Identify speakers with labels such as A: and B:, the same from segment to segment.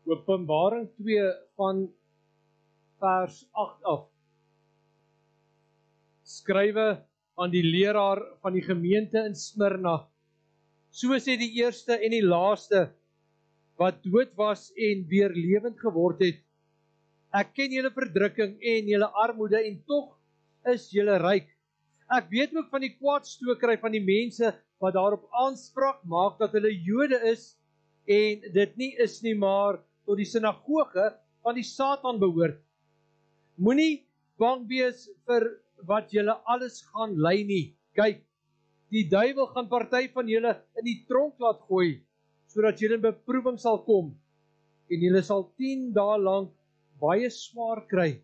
A: Openbaring 2 van vers 8 af. Skrywe aan die leraar van die gemeente in Smyrna. So sê die eerste en die laaste, wat dood was en weer lewend geword het. Ek ken julle verdrukking en julle armoede en tog is julle ryk. Ek weet ook van die kwaadstokery van die mense wat daarop aanspraak maak dat hulle Jode is en dit nie is nie, maar tot die sinagoge van die Satan behoort. Moenie bang wees vir wat julle alles gaan ly nie. Kyk, die duiwel gaan party van julle in die tronk laat gooi, sodat julle in beproewing sal kom, en julle sal 10 dae lank baie swaar kry.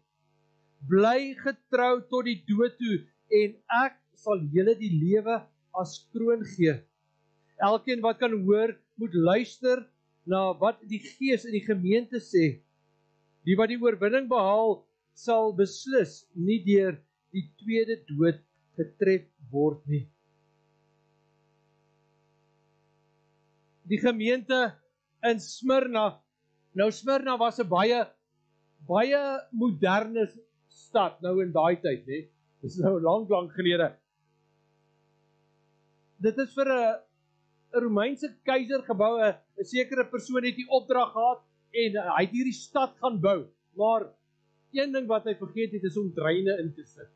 A: Bly getrou tot die dood toe, en ek sal julle die lewe as kroon gee. Elkeen wat kan hoor, moet luister na wat die Gees in die gemeente sê. Die wat die oorwinning behaal, sal beslis nie deur die tweede dood getref word nie. Die gemeente in Smyrna, nou Smyrna was 'n baie moderne stad nou in daai tyd, né? Dis nou lank gelede. Dit is vir 'n Romeinse keiser gebou, 'n sekere persoon het die opdrag gehad en hy het hierdie stad gaan bou. Maar een ding wat hy vergeet het is om dreine in te sit.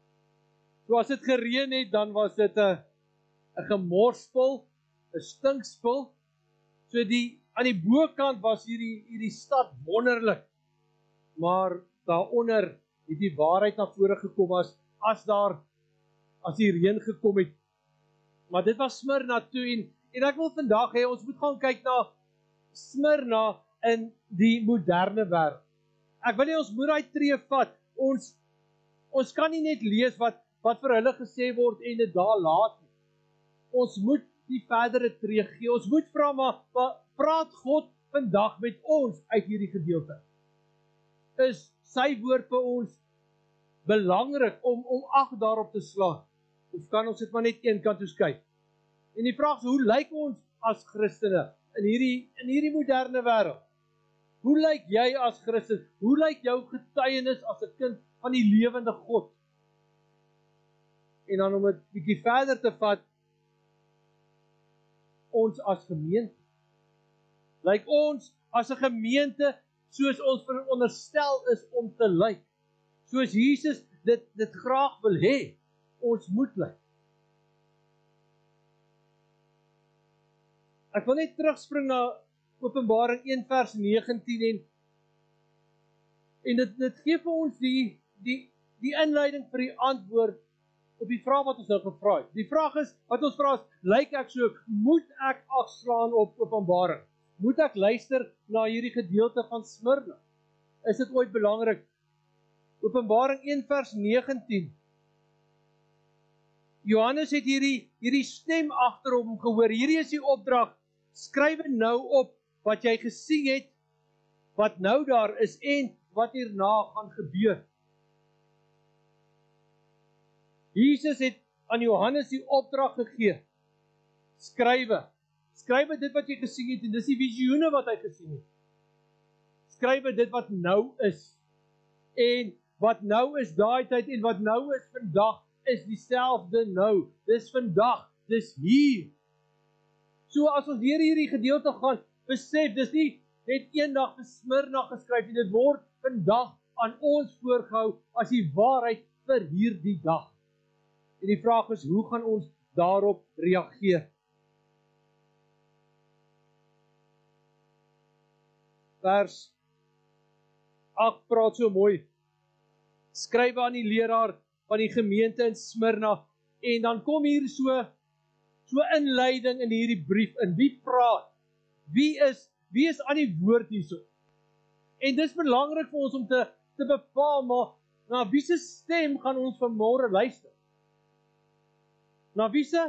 A: So as dit gereën het, dan was dit 'n gemorspul, 'n stinkspul. So aan die bokant was hierdie stad wonderlik. Maar daaronder het die waarheid na vore gekom as die reën gekom het. Maar dit was Smyrna toe en ek wil vandag hê ons moet gaan kyk na Smyrna in die moderne wêreld. Ek wil hê ons moet daai tree vat. Ons kan nie net lees wat vir hulle gesê word en dit daar laat nie. Ons moet die verdere tree gee. Ons moet vra maar praat God vandag met ons uit hierdie gedeelte. Is sy woord vir ons belangrik om ag daarop te slaan? Of kan ons dit maar net een kant toe kyk? En die vraag is, hoe lyk ons as Christene in hierdie moderne wêreld? Hoe lyk jy as Christen? Hoe lyk jou getuienis as 'n kind van die lewende God? En dan om dit bietjie verder te vat, ons as gemeente. Lyk ons as 'n gemeente soos ons veronderstel is om te lyk. Soos Jesus dit graag wil hê, ons moet lyk. Ek wil net terugspring na Openbaring 1 vers 19 en dit gee vir ons die inleiding vir die antwoord op die vraag wat ons nou gevra het. Die vraag is, wat ons vra is, lyk ek so, moet ek agslaan op Openbaring? Moet ek luister na hierdie gedeelte van Smyrna? Is dit ooit belangrik? Openbaring 1 vers 19. Johannes het hierdie stem agter hom gehoor. Hierdie is die opdrag. Skryf nou op wat jy gesien het, wat nou daar is en wat hierna gaan gebeur. Jesus het aan Johannes die opdrag gegee. Skryf dit wat jy gesien het en dis die visioene wat hy gesien het. Skryf dit wat nou is. En wat nou is daai tyd en wat nou is vandag is dieselfde nou. Dis vandag, dis hier. So as ons deur hierdie gedeelte gaan, besef, dis nie net eendag vir Smyrna geskryf en dit word vandag aan ons voorgehou as die waarheid vir hierdie dag. En die vraag is, hoe gaan ons daarop reageer? Vers 8 praat so mooi. Skryf aan die leraar van die gemeente in Smyrna en dan kom hier so inleiding in hierdie brief in. Wie praat? Wie is aan die woord hierso? En dis belangrik vir ons om te bepaal, maar na wie se stem gaan ons vanmôre luister? Na wie se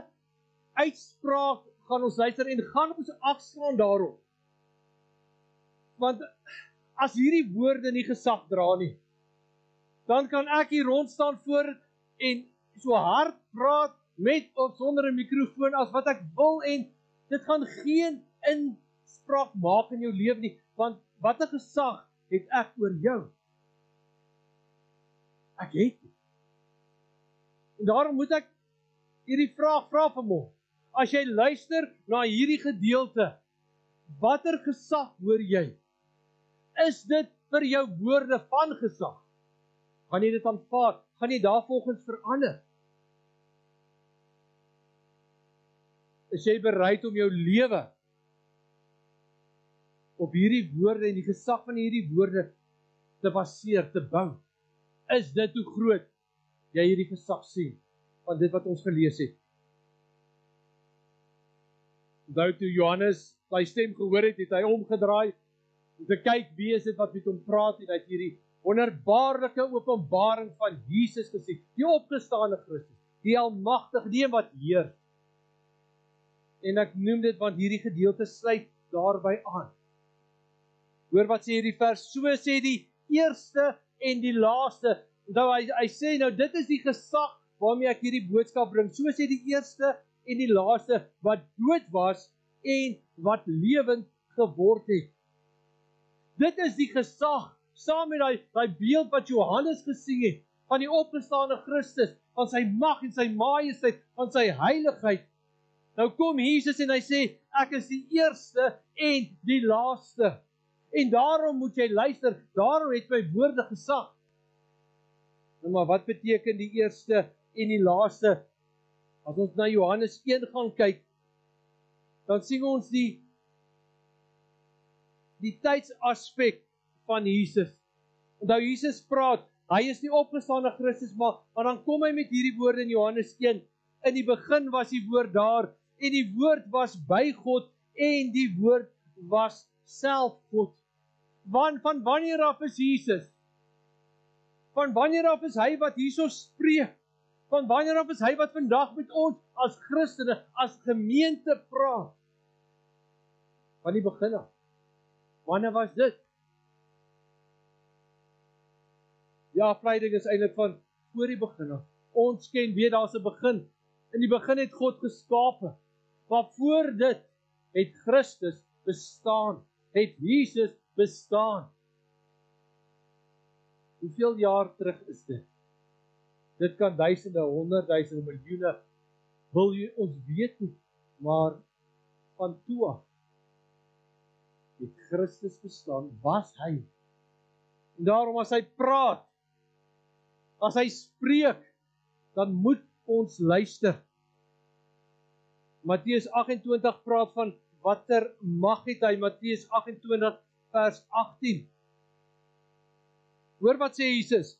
A: uitspraak gaan ons luister en gaan ons agslaan daarop? Want as hierdie woorde nie gesag dra nie, dan kan ek hier rond staan voor en so hard praat met of sonder 'n mikrofoon as wat ek wil en dit gaan geen spraak maak in jou lewe nie, want watter gesag het ek oor jou? Ek het nie. En daarom moet ek hierdie vraag vra vanmôre. As jy luister na hierdie gedeelte, watter gesag hoor jy? Is dit vir jou woorde van gesag? Gaan jy dit aanvaar? Gaan jy daarvolgens verander? Is jy bereid om jou lewe op hierdie woorde en die gesag van hierdie woorde te baseer, te bou? Is dit hoe groot jy hierdie gesag sien van dit wat ons gelees het? Onthou toe Johannes sy stem gehoor het, het hy omgedraai om te kyk wie is dit wat met hom praat, en hy het hierdie wonderbaarlike openbaring van Jesus gesien, die opgestane Christus, die almagtige, die een wat heers. En ek noem dit want hierdie gedeelte sluit daarby aan. Hoor wat sê hierdie vers, so sê die eerste en die laaste. Nou hy sê nou dit is die gesag waarmee ek hierdie boodskap bring. So sê die eerste en die laaste wat dood was en wat lewend geword het. Dit is die gesag saam met daai beeld wat Johannes gesien het van die opgestane Christus, van sy mag en sy majesteit, van sy heiligheid. Nou kom Jesus en hy sê, ek is die eerste en die laaste. En daarom moet jy luister, daarom het my woorde gesag. Nou maar wat beteken die eerste en die laaste? As ons na Johannes 1 gaan kyk, dan sien ons die tydsaspek van Jesus. Onthou Jesus praat, hy is die opgestane Christus, maar dan kom hy met hierdie woorde in Johannes 1, in die begin was die woord daar, en die woord was by God, en die woord was self God. Van wanneer af is Jesus? Van wanneer af is hy wat hierso spreek? Van wanneer af is hy wat vandag met ons as Christene, as gemeente praat? Van die begin af. Wanneer was dit? Die afleiding is eintlik van voor die begin af. Ons weet daar's 'n begin. In die begin het God geskape. Maar voor dit het Christus bestaan. Het Jesus bestaan. Hoeveel jaar terug is dit? Dit kan duisende, 100.000, miljoene, wil jy ons weet nie, maar van toe af het Christus bestaan, was hy. En daarom as hy praat, as hy spreek, dan moet ons luister. Matteus 28 praat van watter mag het hy, Matteus 28 vers 18. Hoor wat sê Jesus?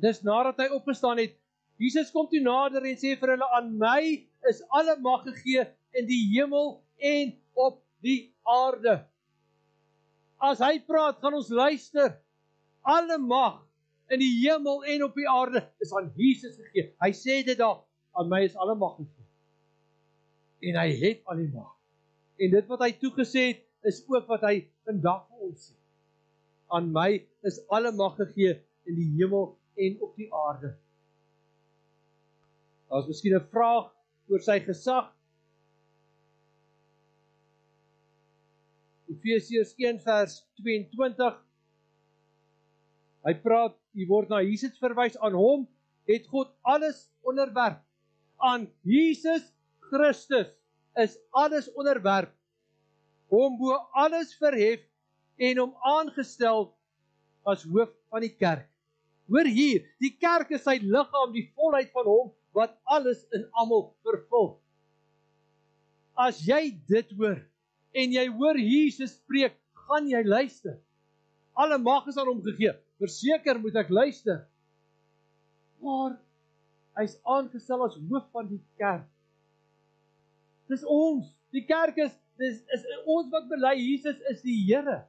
A: Dis nadat hy opgestaan het, Jesus kom toe nader en sê vir hulle, aan my is alle mag gegee in die hemel en op die aarde. As hy praat, gaan ons luister. Alle mag in die hemel en op die aarde is aan Jesus gegee. Hy sê dit daar, aan my is alle mag gegee. En hy het al die mag. En dit wat hy toegesê het, is ook wat hy vandag vir ons sê. Aan my is alle mag gegee in die hemel en op die aarde. Daar is miskien 'n vraag oor sy gesag. Efesiërs 1 vers 22. Hy praat, hier word na Jesus verwys, aan hom het God alles onderwerp. Aan Jesus Christus is alles onderwerp. Hom bo alles verhef en hom aangestel as hoof van die kerk. Hoor hier, die kerk is sy liggaam, die volheid van hom wat alles in almal vervul. As jy dit hoor en jy hoor Jesus spreek, gaan jy luister. Alle mag is aan hom gegee. Verseker moet ek luister. Maar hy's aangestel as hoof van die kerk. Dis ons. Die kerk is ons wat bely Jesus is die Here.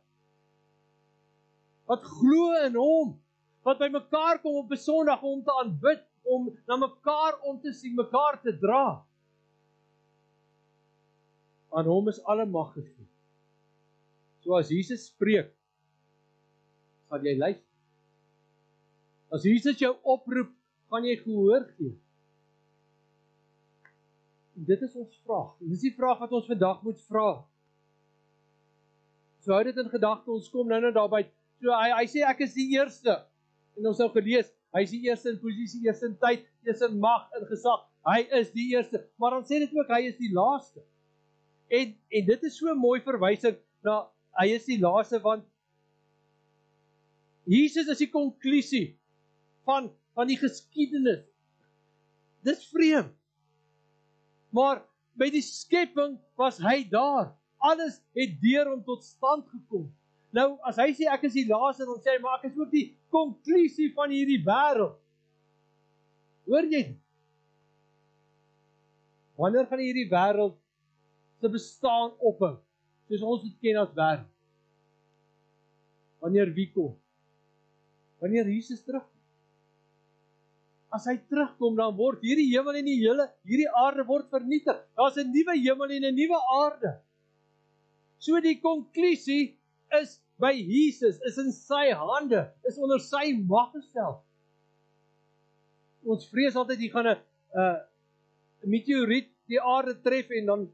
A: Wat glo in hom, wat by mekaar kom op 'n Sondag om te aanbid, om na mekaar om te sien, mekaar te dra. Aan hom is alle mag gegee. So as Jesus spreek, sal jy luister. As Jesus jou oproep, gaan jy gehoor gee. En dit is ons vraag. En dis die vraag wat ons vandag moet vra. So hou dit in gedagte, ons kom nou daarby. So hy sê ek is die eerste. En ons nou gelees, hy is die eerste in posisie, eerste in tyd, eerste in mag, in gesag. Hy is die eerste. Maar dan sê dit ook, hy is die laaste. En dit is so mooi verwysing na, hy is die laaste, want Jesus is die konklusie van die geskiedenis. Dis vreemd. Maar by die skepping was hy daar. Alles het deur hom tot stand gekom. Nou, as hy sê ek is die laaste, dan sê hy, maar ek is ook die konklusie van hierdie wêreld. Hoor jy? Wanneer gaan hierdie wêreld se bestaan ophou? Soos ons dit ken as wêreld. Wanneer wie kom? Wanneer Jesus terugkom. As hy terugkom, dan word hierdie hemel en hierdie aarde word vernietig. Daar's 'n nuwe hemel en 'n nuwe aarde. So die konklusie is by Jesus, is in sy hande, is onder sy mag gestel. Ons vrees altyd hier gaan 'n meteoriet die aarde tref en dan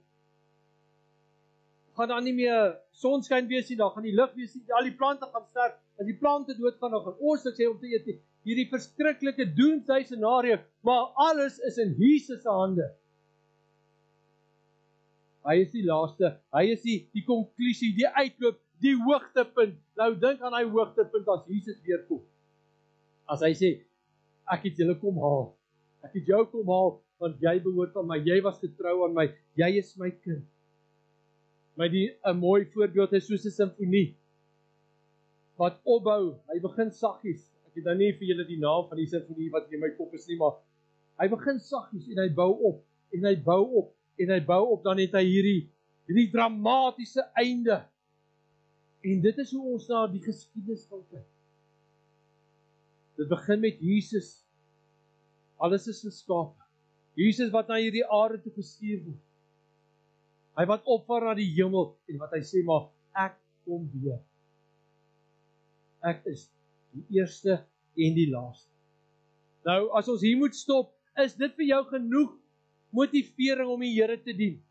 A: gaan daar nie meer sonskyn wees nie, dan gaan die lug wees nie, al die plante gaan sterf. As die plante doodgaan, dan gaan ons niks hê om te eet nie. Hierdie verskriklike doomsday scenario, maar alles is in Jesus se hande. Hy is die laaste, hy is die konklusie, die uitloop, die hoogtepunt. Nou dink aan hy hoogtepunt as Jesus weer kom. As hy sê, ek het julle kom haal. Ek het jou kom haal, want jy behoort aan my, jy was getrou aan my, jy is my kind. Maar 'n mooi voorbeeld is soos 'n simfonie, wat opbou, hy begin saggies. Ek het nou nie vir julle die naam van die simfonie wat in my kop is nie, maar hy begin saggies en hy bou op, en hy bou op, en hy bou op, dan het hy hierdie dramatiese einde. En dit is hoe ons na die geskiedenis kan kyk. Dit begin met Jesus. Alles is geskaap. Jesus wat na hierdie aarde toe gestuur word. Hy wat opvaar na die hemel, en wat hy sê, maar ek kom weer. Ek is die eerste en die laaste. Nou, as ons hier moet stop, is dit vir jou genoeg motivering om die Here te dien?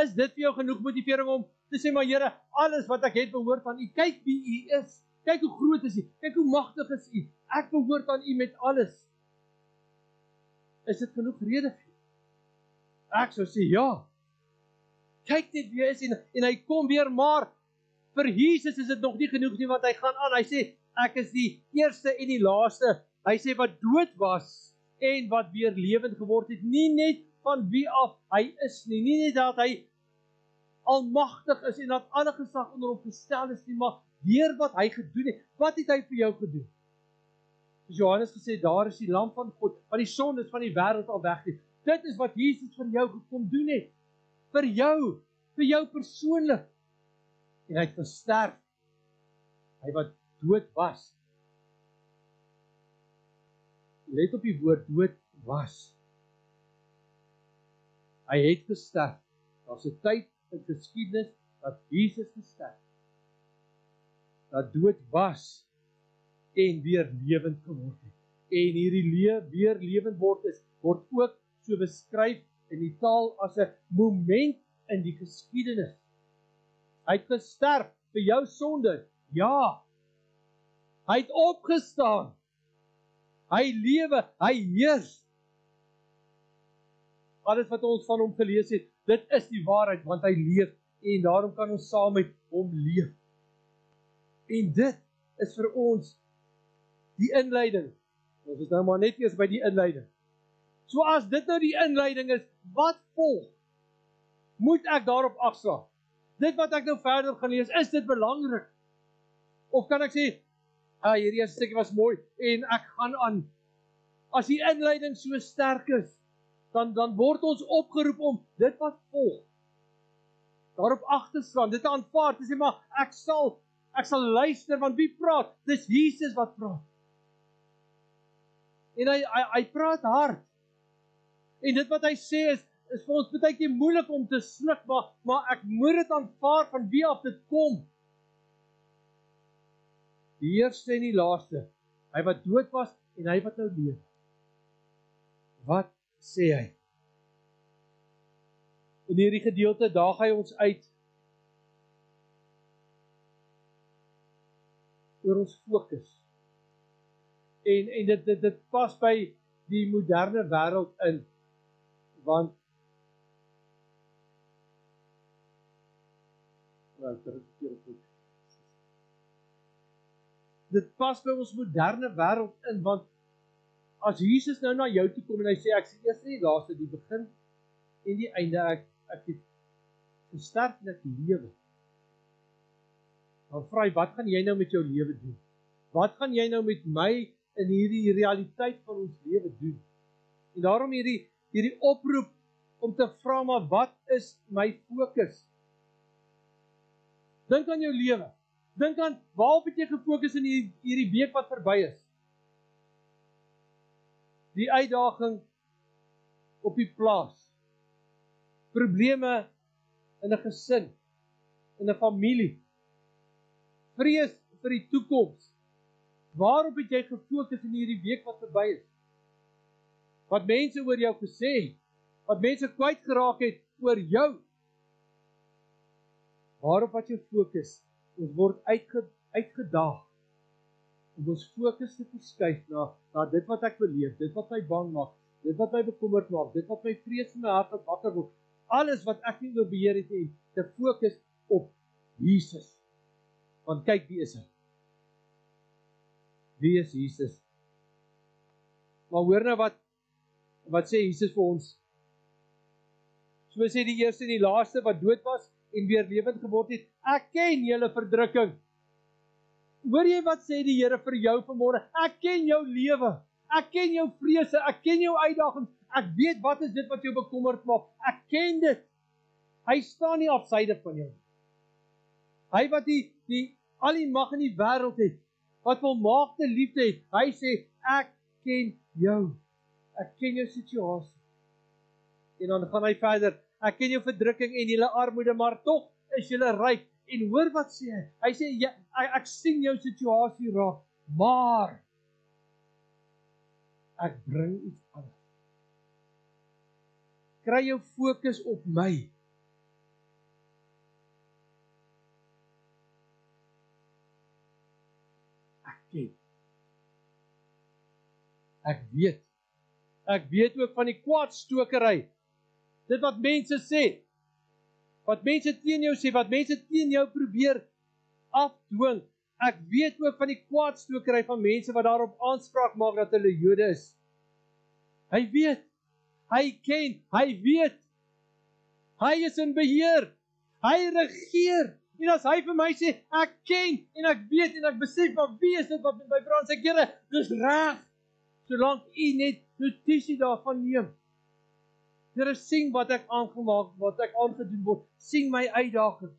A: Is dit vir jou genoeg motivering om te sê, maar Here, alles wat ek het behoort aan U. Kyk wie U is. Kyk hoe groot is U. Kyk hoe magtig is U. Ek behoort aan U met alles. Is dit genoeg rede vir jou? Ek sou sê ja. Kyk net wie hy is en hy kom weer, maar vir Jesus is dit nog nie genoeg nie, want hy gaan aan. Hy sê, ek is die eerste en die laaste. Hy sê wat dood was en wat weer lewend geword het. Nie net van wie af hy is nie. Nie net dat hy almagtig is en dat alle gesag onder hom gestel is nie, maar deur wat hy gedoen het. Wat het hy vir jou gedoen? Soos Johannes gesê, daar is die lam van God, wat die sondes van die wêreld al wegneem. Dit is wat Jesus vir jou gekom doen het. Vir jou persoonlik. En hy het gesterf. Hy wat dood was. Let op die woord dood was. Hy het gesterf. Daar's 'n tyd in geskiedenis dat Jesus gesterf. Dat dood was en weer lewend geword het. En hierdie weer lewend word word ook so beskryf in die taal as 'n moment in die geskiedenis. Hy het gesterf vir jou sonde. Ja. Hy het opgestaan. Hy lewe, hy heers. Alles wat ons van hom gelees het, dit is die waarheid, want hy leef, en daarom kan ons saam met hom leef. En dit is vir ons die inleiding. Ons is nou maar net eers by die inleiding. So as dit nou die inleiding is, wat volg? Moet ek daarop afslaan? Dit wat ek nou verder gaan lees, is dit belangrik? Of kan ek sê, hierdie eerste stukkie was mooi, en ek gaan aan. As die inleiding so sterk is, dan word ons opgeroep om dit wat volg, daarop ag te slaan, dit te aanvaar, te sê, maar ek sal luister, want wie praat? Dis Jesus wat praat. En hy praat hard. En dit wat hy sê is vir ons baie keer moeilik om te sluk, maar ek moet dit aanvaar van wie af dit kom. Die eerste en die laaste, hy wat dood was en hy wat nou leef. Wat sê hy? In hierdie gedeelte daag hy ons uit oor ons fokus. En dit pas by die moderne wêreld in, want dit pas by ons moderne wêreld in, want as Jesus nou na jou toe kom en hy sê, ek is die eerste en die laaste, die begin en die einde, ek het gesterf en ek lewe. Dan vra hy, wat gaan jy nou met jou lewe doen? Wat gaan jy nou met my in hierdie realiteit van ons lewe doen? En daarom hierdie oproep om te vra, maar wat is my fokus? Dink aan jou lewe. Dink aan, waarop het jy gefokus in hierdie week wat verby is? Die uitdaging op die plaas. Probleme in 'n gesin, in 'n familie. Vrees vir die toekoms. Waarop het jy gefokus in hierdie week wat verby is? Wat mense oor jou gesê het, wat mense kwyt geraak het oor jou. Waarop wat jy fokus? Ons word uitgedaag om ons fokus te verskuif na dit wat ek beleef, dit wat my bang maak, dit wat my bekommerd maak, dit wat my vrees in my hart wat wakker word. Alles wat ek nie oor beheer het nie, te fokus op Jesus. Want kyk, wie is hy? Wie is Jesus? Maar hoor nou wat sê Jesus vir ons? So sê die eerste en die laaste wat dood was en weer lewend geword het, ek ken julle verdrukking. Hoor jy wat sê die Here vir jou vanmôre? Ek ken jou lewe. Ek ken jou vrese, ek ken jou uitdagings. Ek weet wat is dit wat jou bekommerd maak. Ek ken dit. Hy staan nie afsydig van jou. Hy wat al die mag in die wêreld het, wat volmaakte liefde het, hy sê, ek ken jou. Ek ken jou situasie. En dan gaan hy verder, ek ken jou verdrukking en julle armoede, maar tog is julle ryk. En hoor wat sê hy? Hy sê, ja, ek sien jou situasie raak, maar ek bring iets anders. Kry jou fokus op my. Ek ken. Ek weet ook van die kwaadstokery. Dit wat mense sê, wat mense teen jou sê, wat mense teen jou probeer afdwing. Ek weet ook van die kwaadstokery van mense wat daarop aanspraak maak dat hulle Jode is. Hy weet, hy ken, hy weet. Hy is in beheer. Hy regeer. En as hy vir my sê, ek ken en ek weet en ek besef, maar wie is dit wat met my praat? Sê, Here, dis reg. Solank u net notisie daarvan neem. Here, sien wat ek aangemaak, wat ek aangedoen word. Sien my uitdagings.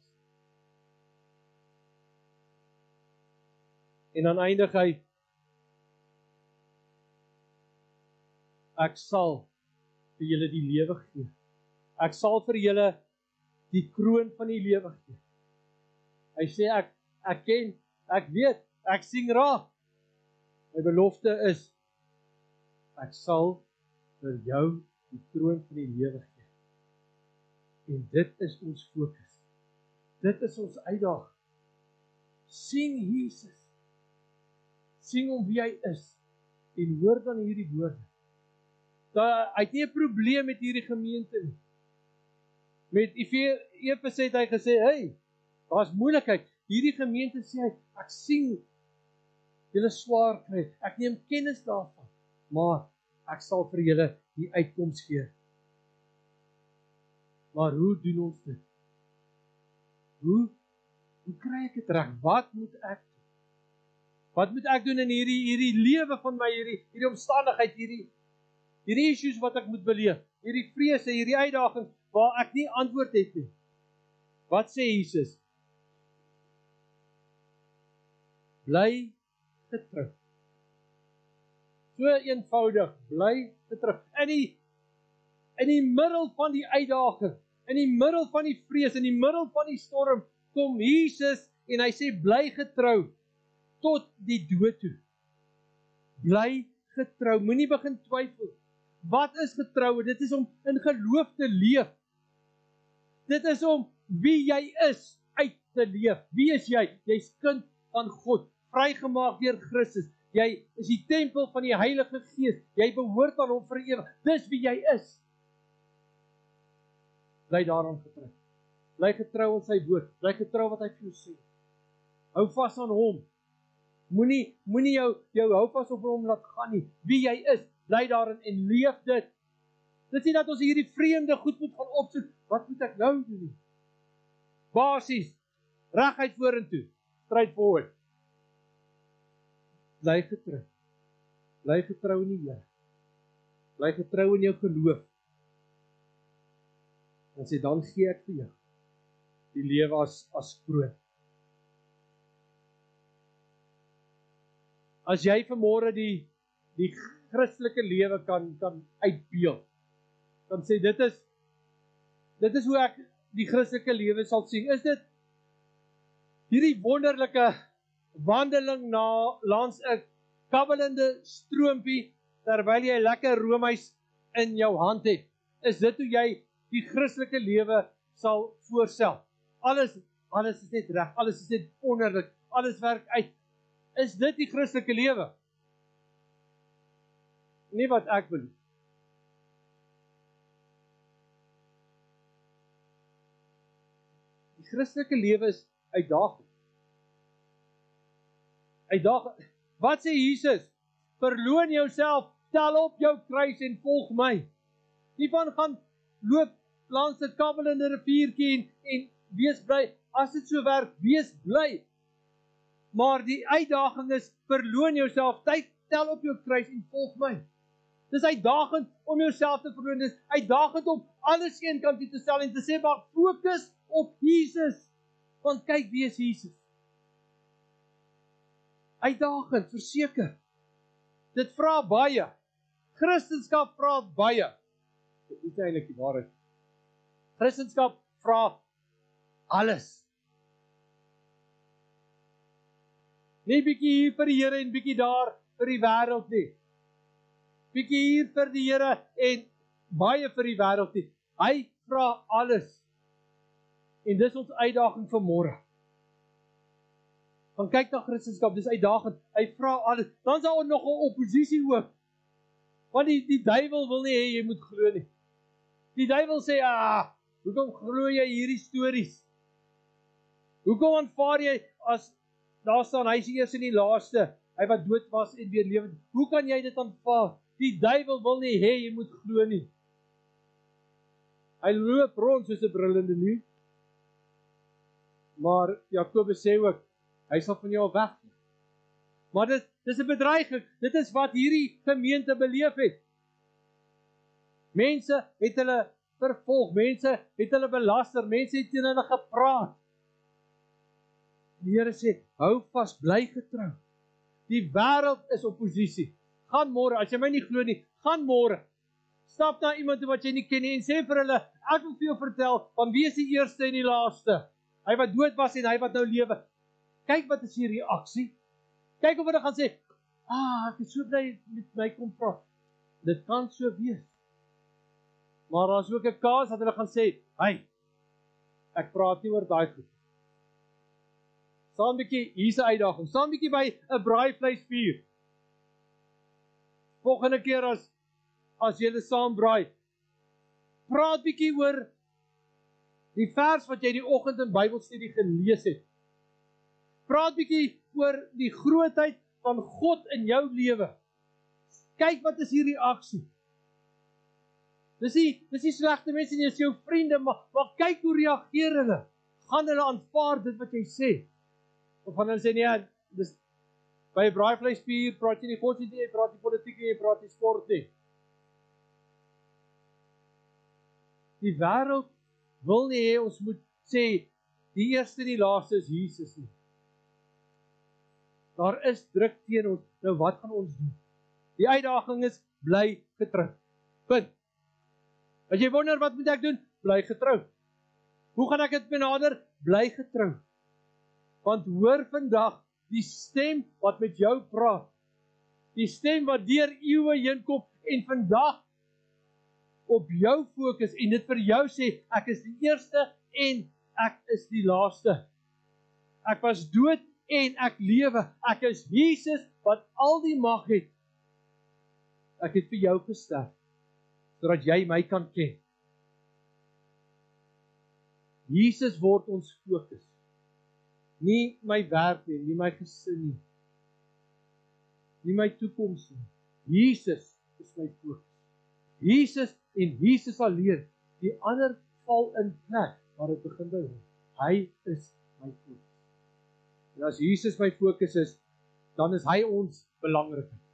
A: En dan eindig hy, ek sal vir julle die lewe gee. Ek sal vir julle die kroon van die lewe gee. Hy sê, ek ken, ek weet, ek sien raak. My belofte is, ek sal vir jou die kroon van die lewe gee. En dit is ons fokus. Dit is ons uitdaging. Sien Jesus. Sien hom wie hy is. En hoor dan hierdie woorde. Hy het nie 'n probleem met hierdie gemeente nie. Met Efese het hy gesê, hey, daar's moeilikheid. Hierdie gemeente sê hy, ek sien julle swaar kry. Ek neem kennis daarvan. Maar ek sal vir julle die uitkoms gee. Maar hoe doen ons dit? Hoe kry ek dit reg? Wat moet ek doen? Wat moet ek doen in hierdie lewe van my, hierdie omstandigheid, hierdie issues wat ek moet beleef, hierdie vrese, hierdie uitdagings waar ek nie antwoord het nie? Wat sê Jesus? Bly getrou. So eenvoudig, bly getrou. In die middel van die uitdaging, in die middel van die vrees, in die middel van die storm, kom Jesus en hy sê, bly getrou tot die dood toe. Bly getrou, moenie begin twyfel. Wat is getroue? Dit is om in geloof te leef. Dit is om wie jy is uit te leef. Wie is jy? Jy's kind van God. vrygemaak deur Christus. Jy is die tempel van die Heilige Gees. Jy behoort aan hom vir ewig. Dis wie jy is. Bly daaraan getrou. Bly getrou aan sy woord. Bly getrou wat hy vir jou sê. Hou vas aan hom. Moenie jou hou vas op hom laat gaan nie. Wie jy is, bly daarin en leef dit. Dit is nie dat ons hierdie vreemde goed moet gaan opsoek. Wat moet ek nou doen? Basies, reguit vorentoe, straight forward. Bly getrou. Bly getrou in die Here. Bly getrou in jou geloof. En sê dan gee ek vir jou die lewe as kroon. As jy vanmôre die Christelike lewe kan uitbeeld, dan sê dit is hoe ek die Christelike lewe sal sien. Is dit hierdie wonderlike wandeling langs 'n kabbelende stroompie terwyl jy lekker roomys in jou hand het? Is dit hoe jy die Christelike lewe sal voorstel? Alles is net reg, alles is net wonderlik, alles werk uit. Is dit die Christelike lewe? Nie wat ek wil. Die Christelike lewe is uitdagend. Wat sê Jesus? Verloon jouself, tel op jou kruis en volg my. Nie van gaan loop langs 'n kabbelende riviertjie en wees bly. As dit so werk, wees bly. Maar die uitdaging is, verloon jouself, tel op jou kruis en volg my. Dis uitdagend om jouself te verloon, dis uitdagend om alles eenkant te stel en te sê, maar fokus op Jesus. Want kyk, wie is Jesus? Uitdagend, verseker. Dit vra baie. Christendom vra baie. Dit is eintlik die waarheid. Christendom vra alles. Nie bietjie hier vir die Here en bietjie daar vir die wêreld nie. Bietjie hier vir die Here en baie vir die wêreld nie. Hy vra alles. En dis ons uitdaging vir môre. Van kyk na Christendom, dis uitdagend. Hy vra alles. Dan is daar nog 'n oppositie ook. Want die duiwel wil nie hê jy moet glo nie. Die duiwel sê, hoekom glo jy hierdie stories? Hoekom aanvaar jy as daar staan, hy is die eerste en die laaste, hy wat dood was en weer lewend. Hoe kan jy dit aanvaar? Die duiwel wil nie hê jy moet glo nie. Hy loop rond soos 'n brullende leeu. Maar Jakobus sê ook, hy sal van jou af weg. Maar dis 'n bedreiging. Dit is wat hierdie gemeente beleef het. Mense het hulle vervolg, mense het hulle belaster, mense het teen hulle gepraat. Die Here sê, hou vas, bly getrou. Die wêreld is oppositie. Gaan môre, as jy my nie glo nie, gaan môre. Stap na iemand wat jy nie ken nie en sê vir hulle, ek wil vir jou vertel, van wie is die eerste en die laaste? Hy wat dood was en hy wat nou lewe. Kyk wat is die reaksie. Kyk of hulle gaan sê, ek is so bly met my kom praat. Dit kan so wees. Maar daar is ook 'n kans dat hulle gaan sê, ek praat nie oor daai goed. Staan 'n bietjie, hier's 'n uitdaging. Staan 'n bietjie by 'n braaivleisvuur. Volgende keer as julle saam braai, praat bietjie oor die vers wat jy die oggend in Bybelstudie gelees het. Praat bietjie oor die grootheid van God in jou lewe. Kyk wat is die reaksie. Dis nie slegte mense nie, dis jou vriende, maar kyk hoe reageer hulle. Gaan hulle aanvaar dit wat jy sê? Of gaan hulle sê, nee, dis by 'n braaivleisvuur praat jy nie godsdienst nie, jy praat nie politiek nie, jy praat nie sport nie. Die wêreld wil nie hê ons moet sê, die eerste en die laaste is Jesus nie. Daar is druk teen ons, nou wat gaan ons doen? Die uitdaging is, bly getrou. Punt. As jy wonder, wat moet ek doen? Bly getrou. Hoe gaan ek dit benader? Bly getrou. Want hoor vandag, die stem wat met jou praat, die stem wat deur eeue heen kom, en vandag op jou fokus, en dit vir jou sê, ek is die eerste, en ek is die laaste. Ek was dood, en ek lewe. Ek is Jesus wat al die mag het. Ek het vir jou gesterf, sodat jy my kan ken. Jesus word ons fokus. Nie my werk nie, nie my gesin nie, nie my toekoms nie. Jesus is my fokus. Jesus en Jesus alleen. Die ander val in plek, maar dit begin by hom. Hy is my fokus. En as Jesus my fokus is, dan is hy ons belangrikheid.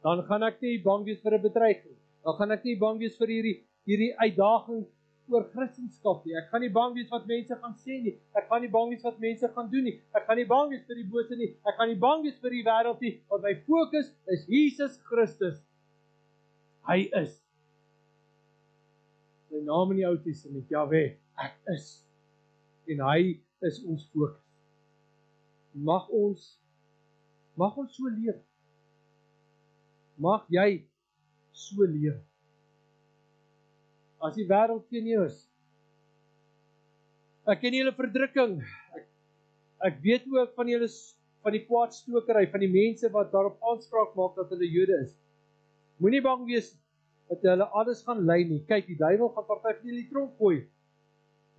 A: Dan gaan ek nie bang wees vir 'n bedreiging. Dan gaan ek nie bang wees vir hierdie uitdaging oor Christendom nie. Ek gaan nie bang wees wat mense gaan sê nie. Ek gaan nie bang wees wat mense gaan doen nie. Ek gaan nie bang wees vir die bose nie. Ek gaan nie bang wees vir die wêreld nie, want my fokus is Jesus Christus. Hy is. Sy naam in die Ou Testament, Jahwe, ek is. En hy is ons fokus. Mag ons so leef. Mag jy so leef. As die wêreld teen jou is. Ek ken julle verdrukking. Ek weet ook van julle van die kwaadstokery, van die mense wat daarop aanspraak maak dat hulle Jode is. Moenie bang wees dat hulle alles gaan lei nie. Kyk, die duiwel gaan party van julle die tronk gooi.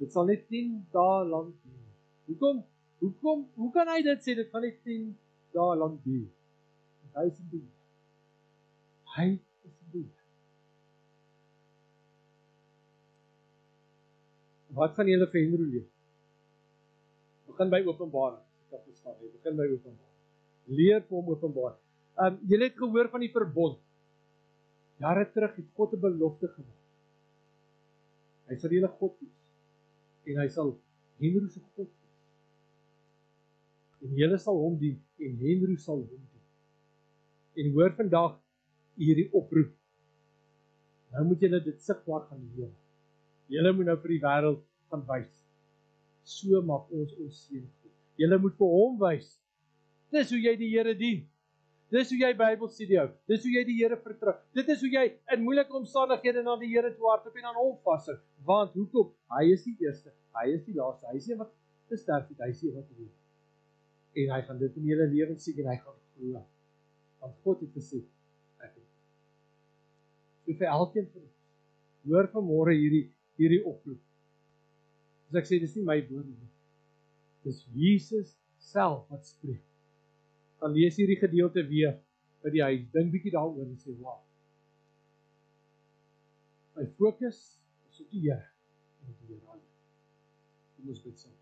A: Dit sal net 10 dae lank duur. Hoe kan hy dit sê? Dit gaan net 10 dae lank duur. Hy is in die. Hy is in die. Wat gaan julle vir Henry leer? Begin by Openbaring. Ek verstaan, begin by Openbaring. Leer vir hom Openbaring. Julle het gehoor van die verbond. Jare terug het God 'n belofte gemaak. Hy sal julle God wees. En hy sal Henry se God wees. En julle sal hom dien en Henry sal hom dien. En hoor vandag hierdie oproep. Nou moet julle dit sigbaar gaan lewe. Julle moet nou vir die wêreld gaan wys. So maak ons seën goed. Julle moet vir hom wys. Dis hoe jy die Here dien. Dis hoe jy Bybelstudie hou. Dis hoe jy die Here vertrou. Dit is hoe jy in moeilike omstandighede na die Here toe hardloop en aan hom vashou. Want hoekom? Hy is die eerste, hy is die laaste. Hy is die wat gesterf het, hy is die wat leef. En hy gaan dit in julle lewens sien en hy gaan glo. Want God het gesê, ek het. So vir elkeen van ons, hoor vanmôre hierdie oproep. As ek sê, dis nie my woorde nie. Dis Jesus self wat spreek. Dan lees hierdie gedeelte weer by die huis, dink bietjie daaroor en sê, wow. My fokus is op die Here en op die Here alleen. Kom ons bid saam.